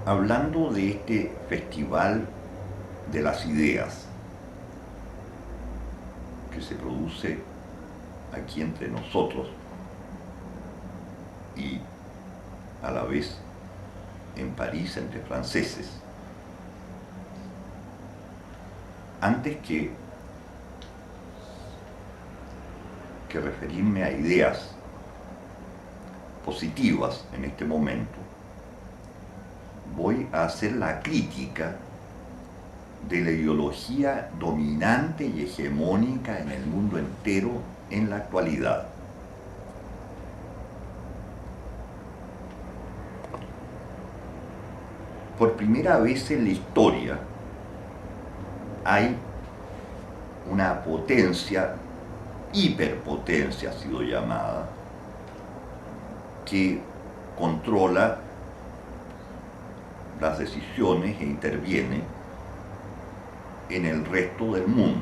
Hablando de este festival de las ideas que se produce aquí entre nosotros y a la vez en París entre franceses, antes que referirme a ideas positivas en este momento, voy a hacer la crítica de la ideología dominante y hegemónica en el mundo entero en la actualidad. Por primera vez en la historia hay una potencia, hiperpotencia ha sido llamada, que controla las decisiones e interviene en el resto del mundo,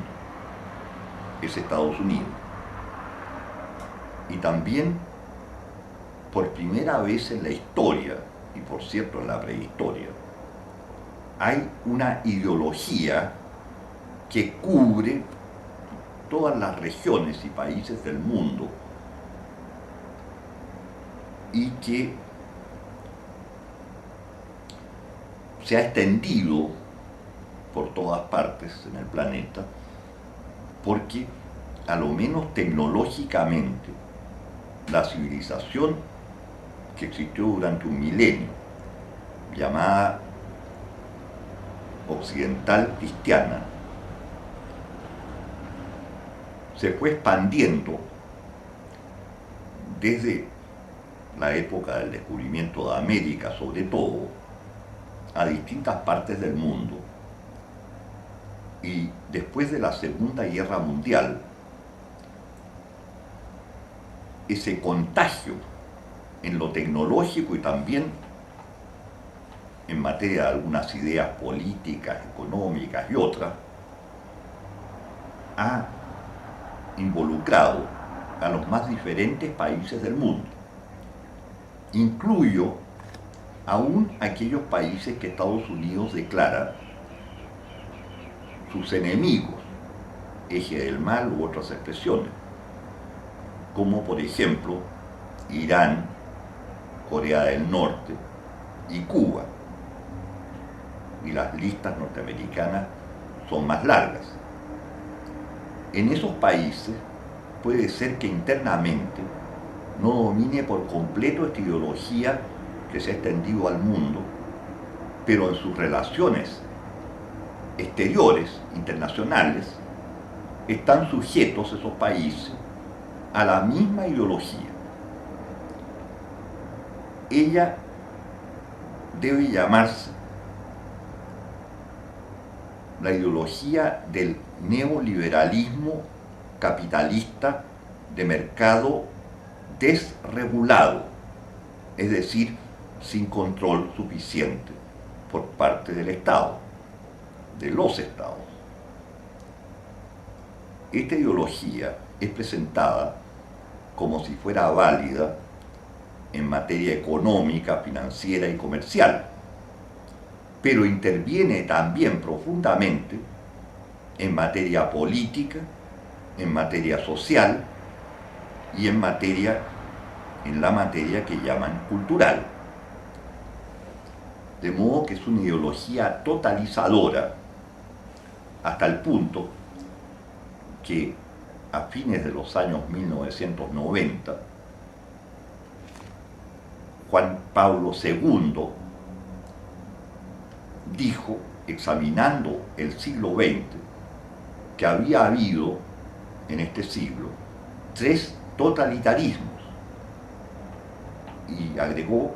es Estados Unidos. Y también, por primera vez en la historia, y por cierto en la prehistoria, hay una ideología que cubre todas las regiones y países del mundo y que se ha extendido por todas partes en el planeta, porque a lo menos tecnológicamente la civilización que existió durante un milenio, llamada occidental cristiana, se fue expandiendo desde la época del descubrimiento de América, sobre todo, a distintas partes del mundo. Y después de la Segunda Guerra Mundial, ese contagio en lo tecnológico y también en materia de algunas ideas políticas, económicas y otras, ha involucrado a los más diferentes países del mundo. Incluyo aún aquellos países que Estados Unidos declara sus enemigos, eje del mal u otras expresiones, como por ejemplo Irán, Corea del Norte y Cuba. Y las listas norteamericanas son más largas. En esos países puede ser que internamente no domine por completo esta ideología que se ha extendido al mundo, pero en sus relaciones exteriores, internacionales, están sujetos esos países a la misma ideología. Ella debe llamarse la ideología del neoliberalismo capitalista de mercado desregulado, es decir, sin control suficiente por parte del Estado, de los Estados. Esta ideología es presentada como si fuera válida en materia económica, financiera y comercial, pero interviene también profundamente en materia política, en materia social y en la materia que llaman cultural. De modo que es una ideología totalizadora, hasta el punto que a fines de los años 1990, Juan Pablo II dijo, examinando el siglo XX, que había habido en este siglo 3 totalitarismos, y agregó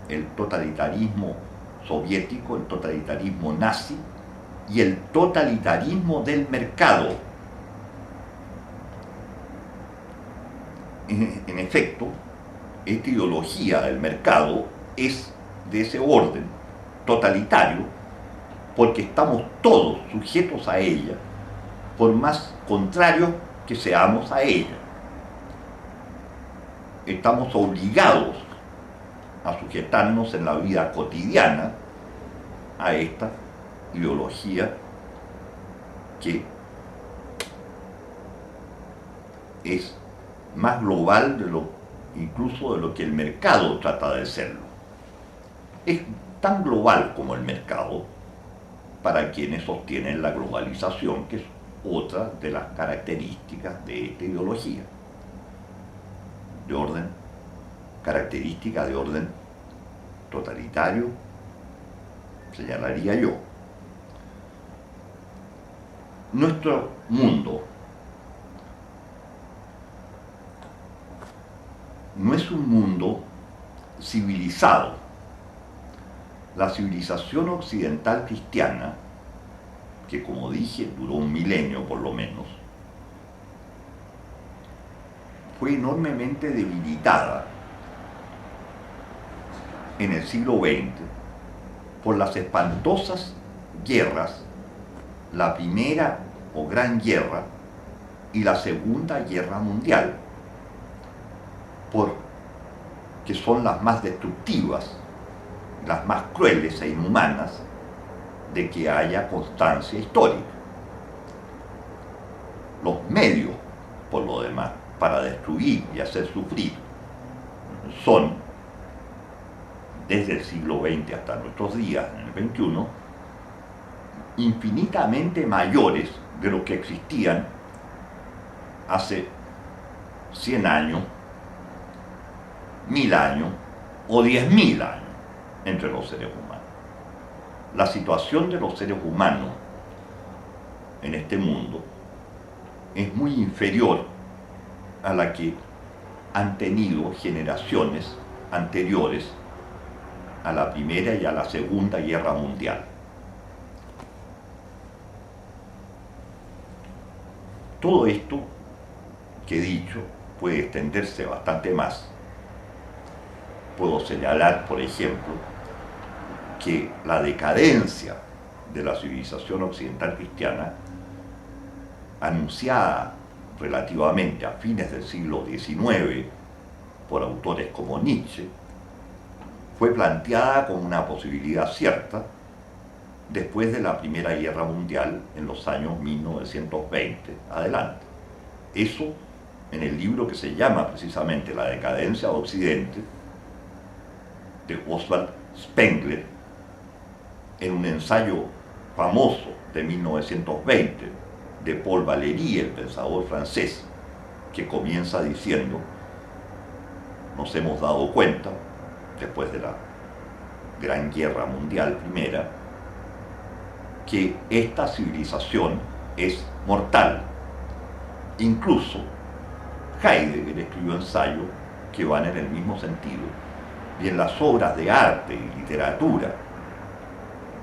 el totalitarismo soviético, el totalitarismo nazi y el totalitarismo del mercado. En efecto, esta ideología del mercado es de ese orden totalitario, porque estamos todos sujetos a ella, por más contrarios que seamos a ella. Estamos obligados a sujetarnos en la vida cotidiana a esta ideología que es más global incluso de lo que el mercado trata de serlo. Es tan global como el mercado para quienes sostienen la globalización, que es otra de las características de esta ideología, característica de orden totalitario, señalaría yo. Nuestro mundo no es un mundo civilizado. La civilización occidental cristiana, que como dije duró un milenio por lo menos, fue enormemente debilitada en el siglo XX por las espantosas guerras, la Primera o Gran Guerra y la Segunda Guerra Mundial, que son las más destructivas, las más crueles e inhumanas de que haya constancia histórica. Los medios, por lo demás, para destruir y hacer sufrir son, desde el siglo XX hasta nuestros días, en el XXI, infinitamente mayores de lo que existían hace 100 años, 1000 años o 10.000 años entre los seres humanos. La situación de los seres humanos en este mundo es muy inferior a la que han tenido generaciones anteriores a la Primera y a la Segunda Guerra Mundial. Todo esto que he dicho puede extenderse bastante más. Puedo señalar, por ejemplo, que la decadencia de la civilización occidental cristiana, anunciada relativamente a fines del siglo XIX por autores como Nietzsche, fue planteada como una posibilidad cierta después de la Primera Guerra Mundial en los años 1920 adelante. Eso en el libro que se llama precisamente La decadencia de Occidente, de Oswald Spengler, en un ensayo famoso de 1920 de Paul Valéry, el pensador francés, que comienza diciendo: nos hemos dado cuenta, después de la Gran Guerra Mundial Primera, que esta civilización es mortal. Incluso Heidegger escribió ensayos que van en el mismo sentido, y en las obras de arte y literatura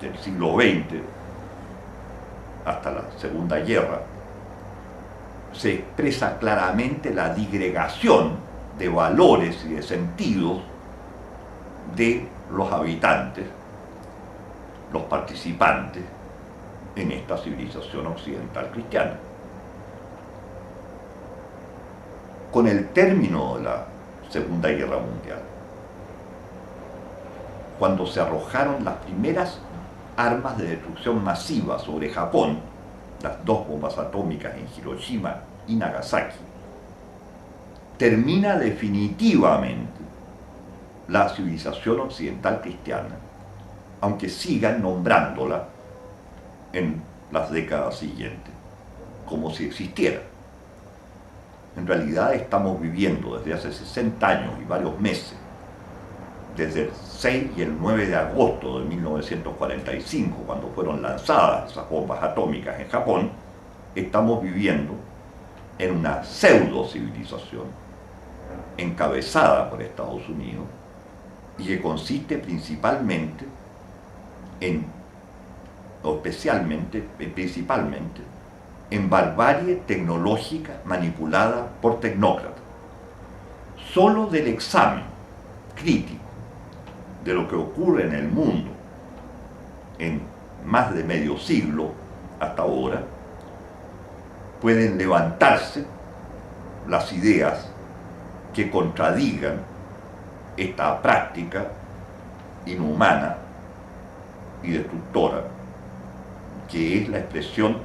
del siglo XX hasta la Segunda Guerra se expresa claramente la disgregación de valores y de sentidos de los habitantes, los participantes en esta civilización occidental cristiana. Con el término de la Segunda Guerra Mundial, cuando se arrojaron las primeras armas de destrucción masiva sobre Japón, las 2 bombas atómicas en Hiroshima y Nagasaki, termina definitivamente la civilización occidental cristiana, aunque sigan nombrándola en las décadas siguientes, como si existiera. En realidad estamos viviendo desde hace 60 años y varios meses, desde el 6 y el 9 de agosto de 1945, cuando fueron lanzadas esas bombas atómicas en Japón, estamos viviendo en una pseudo civilización encabezada por Estados Unidos y que consiste principalmente principalmente en barbarie tecnológica manipulada por tecnócratas. Solo del examen crítico de lo que ocurre en el mundo en más de medio siglo hasta ahora, pueden levantarse las ideas que contradigan esta práctica inhumana y destructora, que es la expresión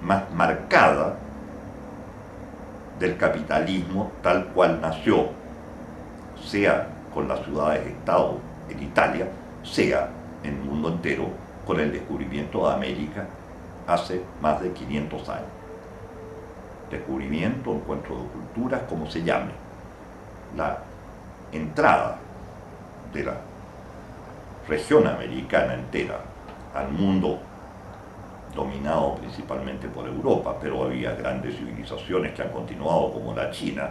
más marcada del capitalismo tal cual nació, sea con las ciudades-estado en Italia, sea en el mundo entero con el descubrimiento de América hace más de 500 años. Descubrimiento, encuentro de culturas, como se llame. La entrada de la región americana entera al mundo dominado principalmente por Europa, pero había grandes civilizaciones que han continuado como la China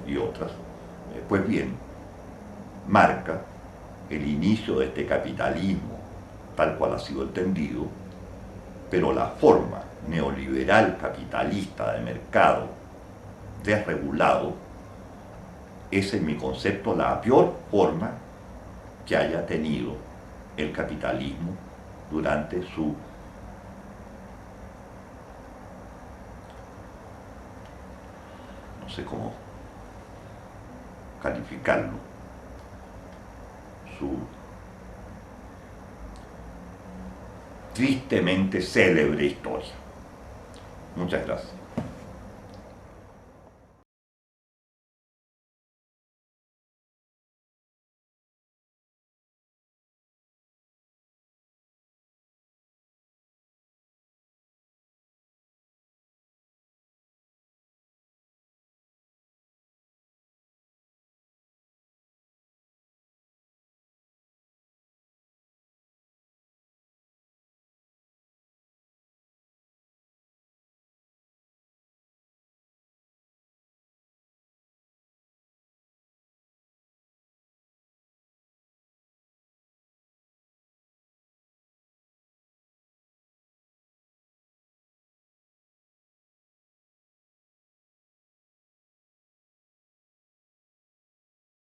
y otras, pues bien, marca el inicio de este capitalismo tal cual ha sido entendido, pero la forma neoliberal capitalista de mercado desregulado es, en mi concepto, la peor forma que haya tenido el capitalismo durante su no sé cómo calificarlo, su tristemente célebre historia. Muchas gracias.